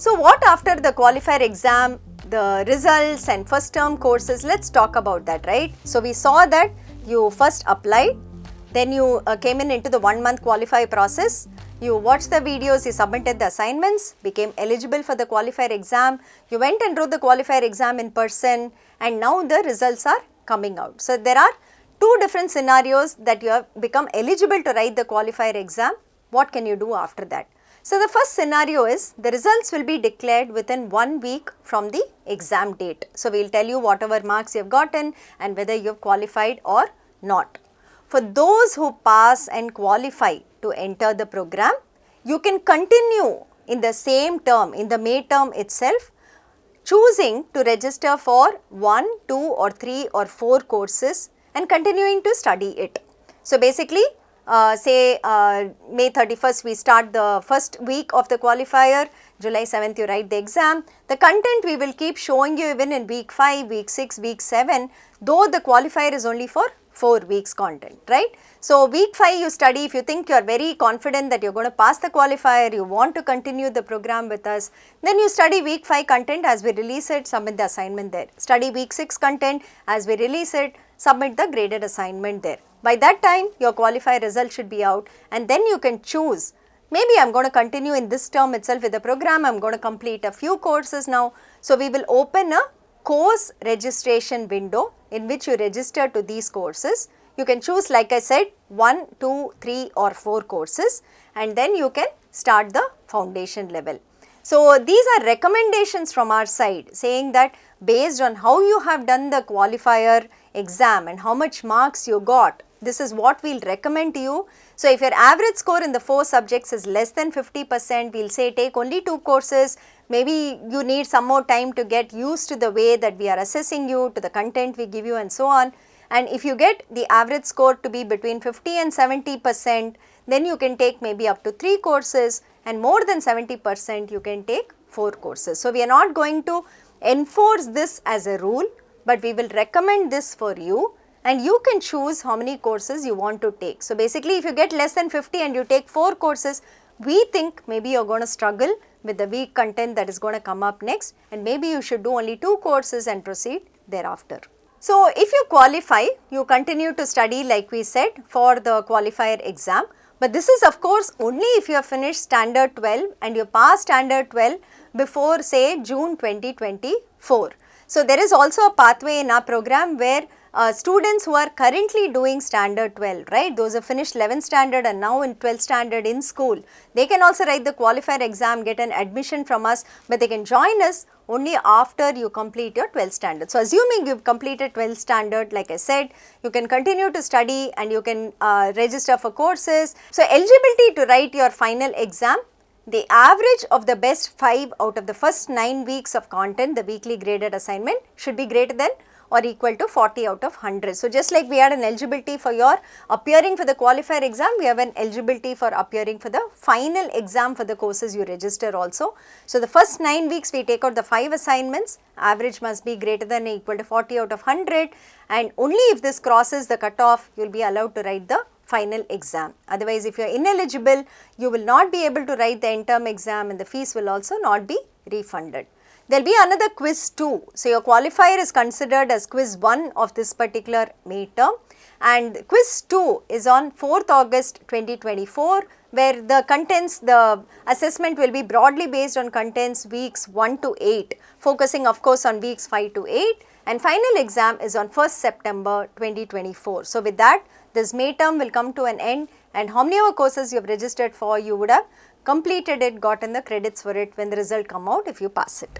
So what after the qualifier exam, the results and first term courses, let's talk about that, right? So we saw that you first applied, then you came into the 1 month qualify process, you watched the videos, you submitted the assignments, became eligible for the qualifier exam, you went and wrote the qualifier exam in person, and now the results are coming out. So there are two different scenarios that you have become eligible to write the qualifier exam. What can you do after that? So the first scenario is the results will be declared within 1 week from the exam date. So we will tell you whatever marks you have gotten and whether you have qualified or not. For those who pass and qualify to enter the program, you can continue in the same term, in the May term itself, choosing to register for 1, 2 or 3 or 4 courses and continuing to study it. So basically, say May 31st we start the first week of the qualifier, July 7th you write the exam. The content we will keep showing you even in week 5, week 6, week 7, though the qualifier is only for 4 weeks content, right? So week 5 you study. If you think you are very confident that you are going to pass the qualifier, you want to continue the program with us, then you study week 5 content. As we release it, submit the assignment there. Study week 6 content, as we release it, submit the graded assignment there. By that time your qualifier result should be out, and then you can choose, maybe I am going to continue in this term itself with the program, I am going to complete a few courses now. So we will open a course registration window in which you register to these courses. You can choose, like I said, 1, 2, 3 or 4 courses, and then you can start the foundation level. So these are recommendations from our side saying that based on how you have done the qualifier exam and how much marks you got, this is what we will recommend to you. So if your average score in the 4 subjects is less than 50%, we will say take only 2 courses. Maybe you need some more time to get used to the way that we are assessing you, to the content we give you and so on. And if you get the average score to be between 50 and 70%, then you can take maybe up to 3 courses, and more than 70% you can take 4 courses. So we are not going to enforce this as a rule, but we will recommend this for you, and you can choose how many courses you want to take. So basically if you get less than 50 and you take 4 courses, we think maybe you are going to struggle with the weak content that is going to come up next, and maybe you should do only 2 courses and proceed thereafter. So if you qualify, you continue to study like we said for the qualifier exam, but this is of course only if you have finished standard 12 and you pass standard 12 before say June 2024. So there is also a pathway in our program where students who are currently doing standard 12, right, those who finished 11th standard and now in 12th standard in school, they can also write the qualifier exam, get an admission from us, but they can join us only after you complete your 12th standard. So assuming you have completed 12th standard, like I said, you can continue to study and you can register for courses. So eligibility to write your final exam, the average of the best 5 out of the first 9 weeks of content, the weekly graded assignment, should be greater than or equal to 40 out of 100. So just like we had an eligibility for your appearing for the qualifier exam, we have an eligibility for appearing for the final exam for the courses you register also. So the first 9 weeks we take out the 5 assignments, average must be greater than or equal to 40 out of 100, and only if this crosses the cutoff, you will be allowed to write the final exam. Otherwise, if you are ineligible, you will not be able to write the end term exam, and the fees will also not be refunded. There will be another quiz 2. So your qualifier is considered as quiz 1 of this particular May term, and quiz 2 is on 4th August 2024, where the contents, the assessment will be broadly based on contents weeks 1 to 8, focusing of course on weeks 5 to 8, and final exam is on 1st September 2024. So with that, this May term will come to an end, and how many of courses you have registered for, you would have completed it, gotten the credits for it when the result come out if you pass it.